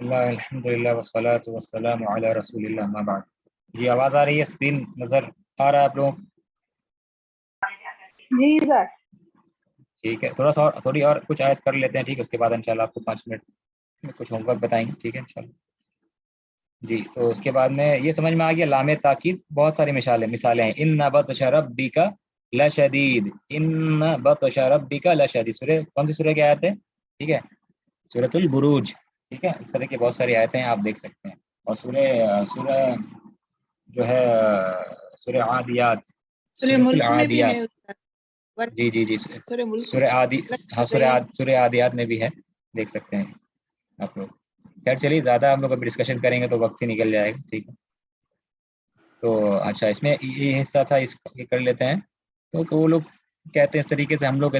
اللہ الحمد للہ والصلاۃ والسلام علی رسول اللہ اما بعد. جی آواز آ رہی ہے؟ اسکرین نظر آ رہا ہے آپ لوگوں کو؟ جی سر. ٹھیک ہے، تھوڑا سا اور تھوڑی اور کچھ آیت کر لیتے ہیں، ٹھیک ہے، اس کے بعد انشاءاللہ آپ کو 5 منٹ میں کچھ ہوم ورک بتائیں گے، ٹھیک ہے انشاءاللہ. جی تو اس کے بعد میں یہ سمجھ میں آ گیا لام تاکید بہت ساری مثالیں ہیں. ان بطش ربک لشدید، ان بطش ربک لشدید، سورہ کون سی سورہ کی آیت ہے؟ ٹھیک ہے، سورۃ البروج، ٹھیک ہے. اس طرح کی بہت ساری آیتیں ہیں، آپ دیکھ سکتے ہیں. اور سورہ جو ہے سورہ عادیات، سورہ سورۃ ملک میں بھی العادیات، ہے استاد. جی سورہ ملک سورہ عادی، ہاں رہی ہے. سورہ عادیات میں بھی ہے، دیکھ سکتے ہیں آپ لوگ. خیر چلیے، زیادہ ہم لوگ ابھی ڈسکشن کریں گے تو وقت ہی نکل جائے گا، ٹھیک ہے. تو اچھا، اس میں یہ حصہ تھا، اس یہ کر لیتے ہیں. تو وہ لوگ کہتے ہیں اس طریقے سے ہم لوگ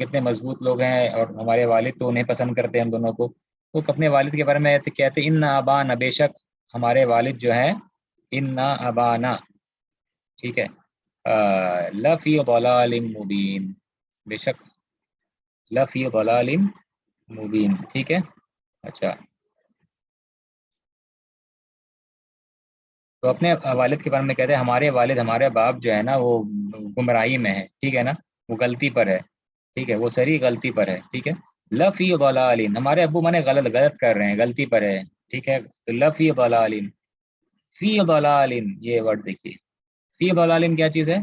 اتنے مضبوط لوگ ہیں، اور ہمارے والد تو انہیں پسند کرتے ہیں ہم دونوں کو. وہ اپنے والد کے بارے میں کہتے ہیں ان ابانا، بے شک ہمارے والد جو ہیں، ان ابانا، ٹھیک ہے، لفی ضلال مبین، بے شک لفی ضلال مبین، ٹھیک ہے. اچھا، تو اپنے والد کے بارے میں کہتے ہیں ہمارے والد، ہمارے باپ جو ہے نا، وہ گمراہی میں ہے، ٹھیک ہے نا، وہ غلطی پر ہے، ٹھیک ہے، وہ سری غلطی پر ہے، ٹھیک ہے. لفی ضلال، ہمارے ابو مانے غلط کر رہے ہیں، غلطی پر ہے، ٹھیک ہے. تو لفی ضلال، فی ضلال، یہ ورڈ دیکھیے، فی ضلال کیا چیز ہے؟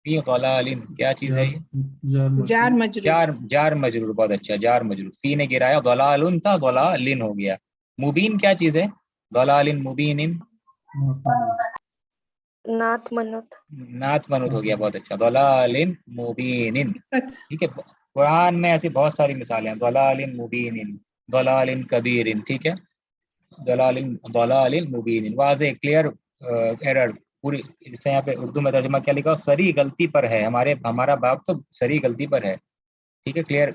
فی ضلال کیا چیز ہے؟ یہ جار مجرور. جار مجرور، بہت اچھا، جار مجرور. فی نے گرایا، ضلال تھا، ضلال ہو گیا. مبین کیا چیز ہے؟ ضلال مبین، نعت منت. نعت منوط ہو گیا، بہت اچھا. ضلال مبین، ٹھیک ہے. قرآن میں ایسی بہت ساری مثالیں ہیں، ضلال مبین، ضلال کبیر، ٹھیک ہے. ضلال مبین، واضح، کلیئر ایرر پوری. اس سے یہاں پہ اردو میں ترجمہ کیا لکھا؟ سری غلطی پر ہے، ہمارا باپ تو سری غلطی پر ہے، ٹھیک ہے. کلیئر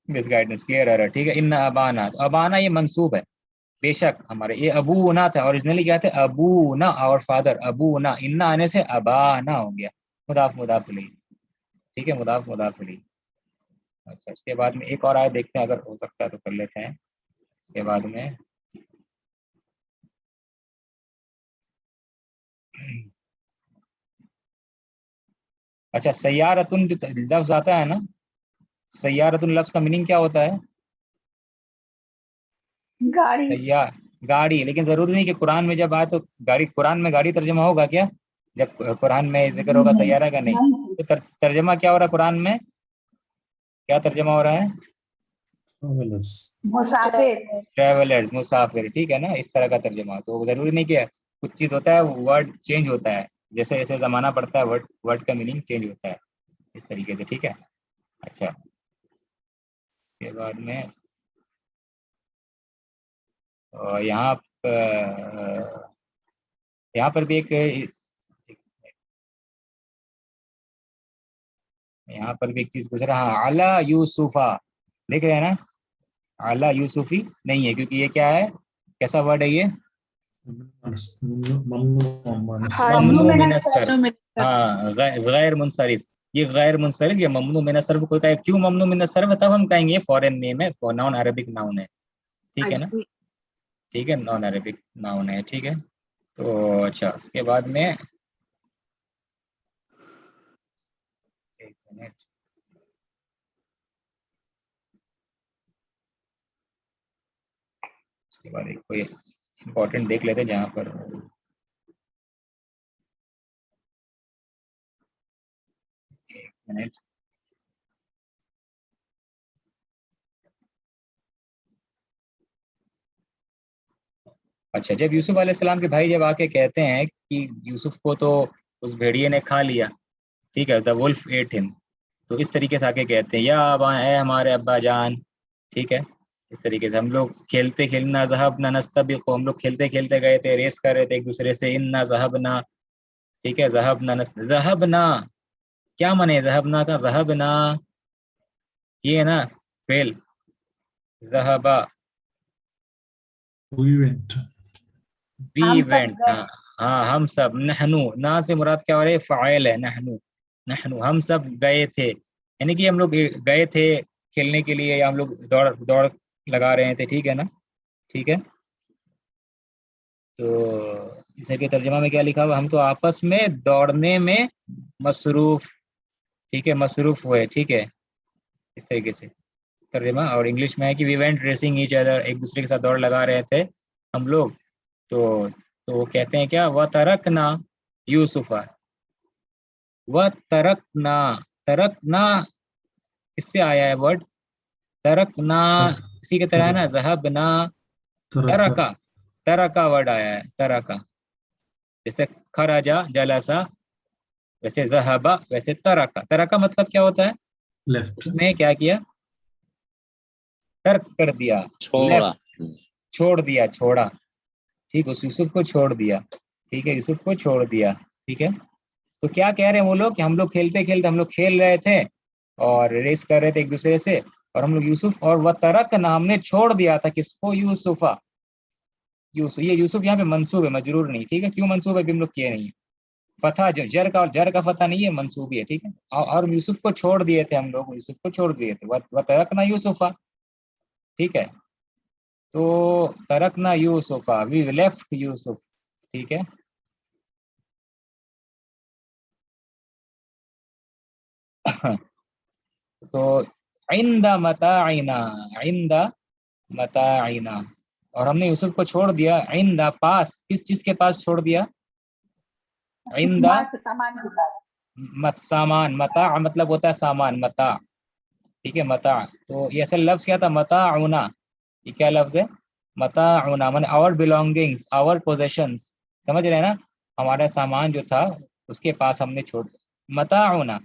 مس گائیڈنس، کلیئر ایرر، ٹھیک ہے. ان ابانا، تو ابانا یہ منصوب ہے، بے شک ہمارے. یہ ابونا تھا، اوریجنلی کیا تھا؟ ابونا، اور فادر ابونا. ان آنے سے ابانا ہو گیا، مضاف مضاف الیہ، ٹھیک ہے، مضاف مضاف الیہ. اچھا، اس کے بعد میں ایک اور آیت دیکھتے ہیں، اگر ہو سکتا ہے تو کر لیتے ہیں. اس کے بعد میں اچھا، سیارتن جو لفظ آتا ہے نا، سیارتن لفظ کا میننگ کیا ہوتا ہے؟ گاڑی. گاڑی. لیکن ضروری نہیں کہ قرآن میں جب آئے تو گاڑی، قرآن میں گاڑی ترجمہ ہوگا کیا؟ جب قرآن میں ذکر ہوگا سیارہ کا؟ نہیں. تو ترجمہ کیا ہو رہا ہے قرآن میں؟ کیا ترجمہ ہو رہا ہے؟ مسافر. ٹریولرز، مسافر، ٹھیک ہے نا، اس طرح کا ترجمہ. تو ضروری نہیں کہ کچھ چیز ہوتا ہے ورڈ چینج ہوتا ہے، جیسے جیسے زمانہ پڑتا ہے ورڈ کا میننگ چینج ہوتا ہے، اس طریقے سے، ٹھیک ہے. اچھا، اس کے بعد میں یہاں پر بھی ایک چیز گزرا. ہاں، اعلی یوسفا، دیکھ رہے ہیں نا؟ اعلی یوسفی نہیں ہے، کیونکہ یہ کیا ہے؟ کیسا ورڈ ہے یہ؟ ممنوع من الصرف. ہاں، غیر منصرف. یہ غیر منصرف، یہ ممنوع من الصرف. کوئی کہے کیوں ممنوع من الصرف؟ تب ہم کہیں گے فورن نیم ہے، نان عربک ناؤن ہے، ٹھیک ہے نا، ٹھیک ہے، نان عربک ناؤن ہے، ٹھیک ہے. تو اچھا، اس کے بعد میں ایک منٹ، اس کے بعد ایک کوئی امپورٹنٹ دیکھ لیتے جہاں پر ایک منٹ. اچھا، جب یوسف علیہ السلام کے بھائی جب آ کے کہتے ہیں کہ یوسف کو تو اس بھیڑیے نے کھا لیا، ٹھیک ہے، the wolf ate him، تو اس طریقے سے آ کے کہتے ہیں یا ابا، اے ہمارے ابا جان، ٹھیک ہے. اس طریقے سے ہم لوگ کھیلتے کھیلنا، ذهبنا نستبق، ہم لوگ کھیلتے کھیلتے گئے تھے، ریس کر رہے تھے ایک دوسرے سے. انا ذهبنا، ٹھیک ہے، ذهبنا کیا مانے ذهبنا کا؟ ذهبنا یہ ہے نا فعل، ذهبا وی وینٹ. ہاں ہم سب. نحنو، نا سے مراد کیا ہو رہا ہے؟ فاعل ہے. نحنو ہم سب گئے تھے، یعنی کہ ہم لوگ گئے تھے کھیلنے کے لیے، یا ہم لوگ دوڑ लगा रहे थे, ठीक है ना, ठीक है। तो इसे के तर्जुमा में क्या लिखा हुआ, हम तो आपस में दौड़ने में मसरूफ, ठीक है, मसरूफ हुए, ठीक है, इस तरीके से तर्जुमा। और इंग्लिश में है कि we went racing each other, एक दूसरे के साथ दौड़ लगा रहे थे हम लोग। तो वो कहते हैं क्या, व तरकना यूसुफा, व तरकना, तरकना इससे आया है वर्ड, तरकना इसी के तरह है ना, ज़हबना, तरका, तरका वर्ड आया है, तरका, जैसे खराजा जलसा, वैसे ज़हबा, वैसे तरका। तरका मतलब क्या होता है, लेफ्ट, उसने क्या किया, तर्क कर दिया, छोड़ा। लेफ्ट, छोड़ दिया, छोड़ा, ठीक, उस यूसुफ को छोड़ दिया, ठीक है, यूसुफ को छोड़ दिया, ठीक है। तो क्या कह रहे हैं वो लोग कि हम लोग खेलते खेलते, हम लोग खेल रहे थे और रेस कर रहे थे एक दूसरे से, और हम लोग यूसुफ, और वह तरक ना, हमने छोड़ दिया था किसको, यूसुफा, यूसुफ, ये यूसुफ यहाँ पे मंसूब है, मजरूर नहीं, ठीक है। क्यों मंसूब है, भी हम लोग किए नहीं है, फतह जो जर का फतह नहीं है, मंसूबी है, ठीक है। और यूसुफ को छोड़ दिए थे हम लोग, यूसुफ को छोड़ दिए थे, वह तरक ना यूसुफा, ठीक है। तो तरक ना यूसुफा, वी लेफ्ट यूसुफ, ठीक है। तो इंदा मताइना, इंदा मताइना, और हमने यूसुफ को छोड़ दिया, इंदा पास, किस चीज के पास छोड़ दिया, इंदा मत, सामान, मता मतलब होता है सामान, मता, ठीक है, मता। तो ये असल लफ्ज क्या था, मताउना, ये क्या लफ्ज है, मताउना, माने आवर बिलोंगिंग्स, आवर पोजेशंस, समझ रहे हैं ना, हमारा सामान जो था उसके पास हमने छोड़, मताउना,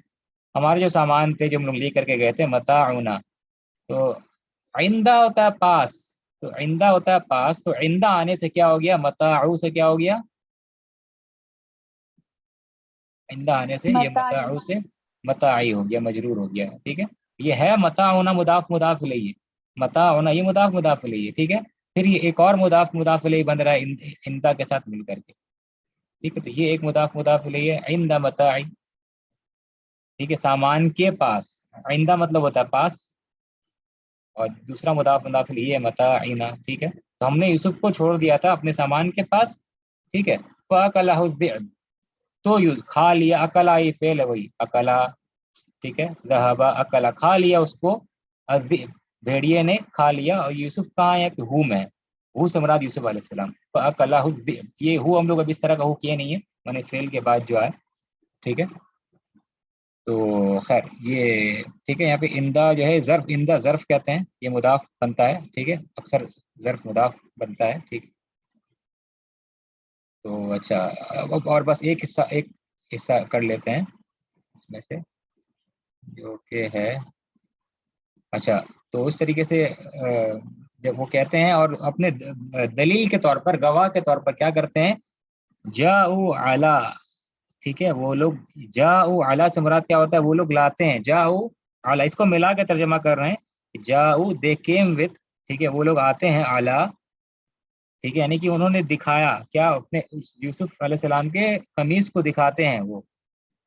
हमारे जो सामान थे जो हम लोग ले करके गए थे, मताउना। तो आइंदा होता है पास, तो आइंदा होता है पास, तो आइंदा आने से क्या हो गया, मताउ से क्या हो गया, आइंदा आने से ये मताउ से मताई हो गया, मजरूर हो गया, ठीक है। ये है मताउना, मुदाफ मुदाफ इलैहि, मताउना ये मुदाफ मुदाफ इलैहि, ठीक है। फिर ये एक और मुदाफ मुदाफ इलैहि बन रहा है इंदा के साथ मिल करके, ठीक है। तो ये एक मुदाफ मुदाफ इलैहि है, इंदा मताई, ठीक है, सामान के पास, आइंदा मतलब होता है पास, और दूसरा मुदाफ मुदाफ इलैहि है मताइना, ठीक है। तो हमने यूसुफ को छोड़ दिया था अपने सामान के पास, ठीक है। फअकलहु ज़िअब, तो यूज खा लिया, अकला ये फेल है वही, अकला, ठीक है, ज़हबा अकला, खा लिया उसको, अज़िब भेड़िए ने खा लिया। और यूसुफ कहाँ है, हु में, हु से मुराद यूसुफ अलैहिस्सलाम, फअकलहु ज़िअब, ये हु हम लोग अभी इस तरह का हु किए नहीं है, मैंने फेल के बाद जो है, ठीक है। तो खैर ये ठीक है, यहाँ पे इंदा जो है ज़र्फ, इंदा ज़र्फ कहते हैं, ये मुदाफ बनता है, ठीक है, अक्सर ज़र्फ मुदाफ बनता है, ठीक। तो अच्छा, और बस एक हिस्सा कर लेते हैं इसमें से, जो कि है, अच्छा, तो उस तरीके से जब वो कहते हैं और अपने दलील के तौर पर, गवाह के तौर पर क्या करते हैं, जाऊ अला, ठीक है, वो लोग, जाऊ अला से मुराद क्या होता है, वो लोग लाते हैं, जाऊ अला, इसको मिला के तर्जमा कर रहे हैं, जाऊ दे केम विथ, ठीक है, वो लोग आते हैं अला, ठीक है, यानी कि उन्होंने दिखाया क्या, अपने उस यूसुफ अलैहिस्सलाम के कमीज को दिखाते हैं वो,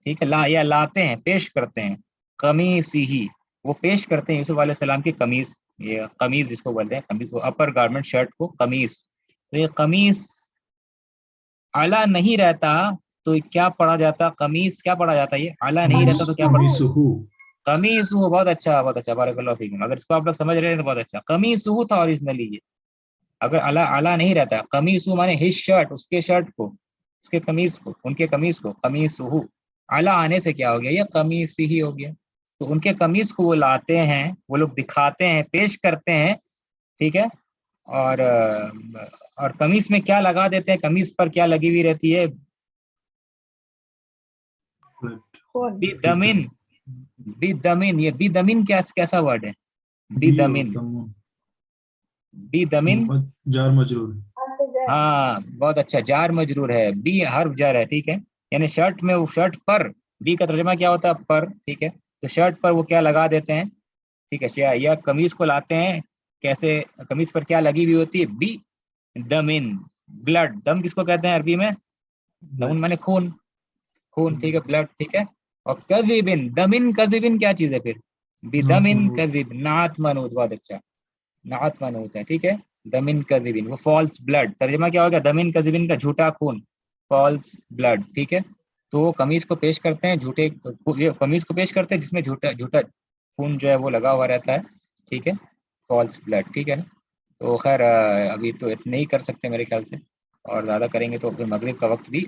ठीक है, ला या लाते हैं, पेश करते हैं, कमीज ही, वो पेश करते हैं यूसुफ अलैहिस्सलाम की कमीज, ये कमीज जिसको बोलते हैं, कमीज को, अपर गारमेंट शर्ट को कमीज। तो ये कमीज आला नहीं रहता तो क्या पढ़ा जाता, कमीज क्या पढ़ा जाता, ये आला नहीं रहता तो क्या पढ़ा, कमीसुहु, बहुत अच्छा, बहुत अच्छा, बारकल्लाहु फीकुम, अगर इसको आप लोग समझ रहे हैं तो बहुत अच्छा, कमीसुहु था ओरिजिनली ये, अगर आला आला नहीं रहता, कमीसु माने हिज शर्ट, उसके शर्ट को, उसके कमीज को, उनके कमीज को, कमीसुहु, आला आने से क्या हो गया, ये कमीस ही हो गया। तो उनके कमीज को वो लाते हैं, वो लोग दिखाते हैं, पेश करते हैं, ठीक है। और कमीज में क्या लगा देते हैं, कमीज पर क्या लगी हुई रहती है, बिदमिन, बिदमिन, ये बिदमिन कैसा वर्ड है, बिदमिन, बिदमिन, जार मजरूर, हाँ बहुत अच्छा, जार मजरूर है, बी हर्फ जार है, ठीक है, यानी शर्ट में, वो शर्ट पर, बी का तर्जुमा क्या होता है, पर, ठीक है। तो शर्ट पर वो क्या लगा देते हैं, ठीक है, या कमीज को लाते हैं, कैसे, कमीज पर क्या लगी हुई होती है, बी दमिन, ब्लड, दम किसको कहते हैं अरबी में, दम माने खून, खून, ठीक है, ब्लड, ठीक है। और कज़िबिन, दमिन कज़िबिन क्या चीज है फिर, बिदमिन कज़िब, नात मनूद, बहुत अच्छा, नात मनूत है, ठीक है। दमिन कज़िबिन, वो फॉल्स ब्लड, तर्जुमा क्या हो गया, दमिन कज़िबिन का झूठा खून, फॉल्स ब्लड, ठीक है। तो वो कमीज को पेश करते हैं, झूठे कमीज को पेश करते हैं जिसमें झूठा झूठा खून जो है वो लगा हुआ रहता है, ठीक है, फॉल्स ब्लड, ठीक है ना। तो खैर अभी तो इतने ही कर सकते हैं मेरे ख्याल से, और ज़्यादा करेंगे तो फिर मगरिब का वक्त भी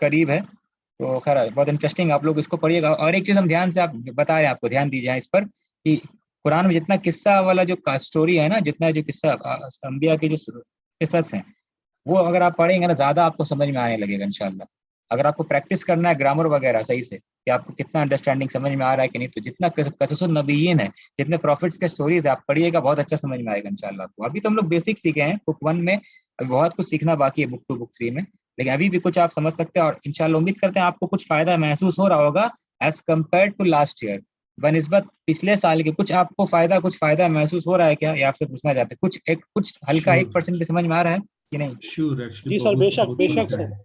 करीब है। तो खैर बहुत इंटरेस्टिंग, आप लोग इसको पढ़िएगा। और एक चीज़ हम ध्यान से आप बता रहे हैं, आपको ध्यान दीजिए इस पर कि कुरान में जितना किस्सा वाला जो स्टोरी है ना, जितना जो किस्सा अंबिया के जो किस्सस हैं, वो अगर आप पढ़ेंगे ना ज़्यादा आपको समझ में आने लगेगा इंशाल्लाह। अगर आपको प्रैक्टिस करना है ग्रामर वगैरह सही से कि आपको कितना अंडरस्टैंडिंग समझ में आ रहा है कि नहीं, तो जितना कससुन नबीयीन है, जितने प्रॉफिट्स के स्टोरीज है, आप पढ़िएगा, बहुत अच्छा समझ में आएगा इंशाल्लाह आपको। अभी तो हम लोग बेसिक सीखे हैं बुक 1 में, अभी बहुत कुछ सीखना बाकी है बुक 2 बुक 3 में, लेकिन अभी भी कुछ आप समझ सकते हैं। और इंशाल्लाह उम्मीद करते हैं आपको कुछ फायदा महसूस हो रहा होगा as compared to last year, बनिस्बत पिछले साल के। कुछ आपको कुछ फायदा महसूस हो रहा है क्या, ये आपसे पूछना चाहते हैं। कुछ हल्का 1% भी समझ में आ रहा है कि नहीं? श्योर एक्चुअली जी सर, बेशक बेशक फर्क है, सर।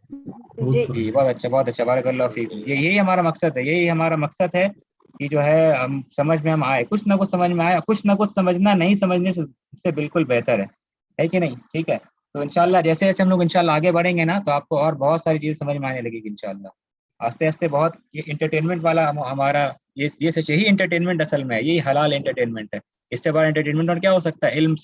बहुत जी फर्क जी है। बहुत अच्छा बारकल्लाहु फीक। यही हमारा मकसद है, यही हमारा मकसद है कि जो है हम समझ में हम आए, कुछ ना कुछ समझ में आए, कुछ ना कुछ समझना नहीं समझने से बिल्कुल बेहतर है कि नहीं, ठीक है। तो इंशाल्लाह जैसे जैसे हम लोग इंशाल्लाह आगे बढ़ेंगे ना, तो आपको और बहुत सारी चीज़ें समझ में आने लगेगी इंशाल्लाह, आस्ते आस्ते। बहुत ये इंटरटेनमेंट वाला हमारा ये सच, यही इंटरटेनमेंट असल में है, यही हलाल इंटरटेनमेंट है। इससे बड़ा इंटरटेनमेंट और क्या हो सकता है? इल्म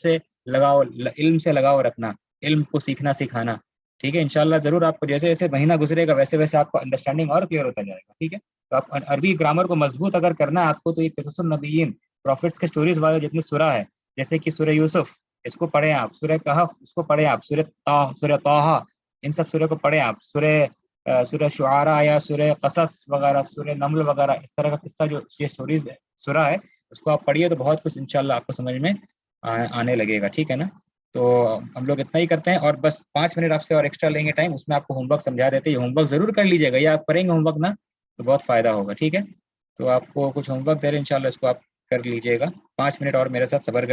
से लगाव रखना, इल्म को सीखना सिखाना, ठीक है। इंशाल्लाह जरूर आपको जैसे जैसे महीना गुजरेगा वैसे वैसे आपको अंडरस्टैंडिंग और क्लियर होता जाएगा, ठीक है। तो आप अरबी ग्रामर को मजबूत अगर करना है आपको, तो ये क़िससुन नबिय्यीन, प्रॉफिट्स के स्टोरीज वाले जितने सूरा है, जैसे कि सूरह यूसुफ, इसको पढ़ें आप, सूरह कहफ इसको पढ़ें आप, सूरह ताहा, इन सब सूरह को पढ़ें आप, सूरह शुआरा या सूरह क़सस वगैरह, सूरह नमल वगैरह, इस तरह का किस्सा जो ये स्टोरीज है सूरा है, उसको आप पढ़िए तो बहुत कुछ इंशाल्लाह आपको समझ में आने लगेगा, ठीक है ना। तो हम लोग इतना ही करते हैं, और बस 5 मिनट आपसे और एक्स्ट्रा लेंगे टाइम, उसमें आपको होमवर्क समझा देते हैं। होमवर्क जरूर कर लीजिएगा, या आप करेंगे होमवर्क ना तो बहुत फायदा होगा, ठीक है। तो आपको कुछ होमवर्क दे रहे हैं इंशाल्लाह, इसको आप कर लीजिएगा। 5 मिनट और मेरे साथ सब्र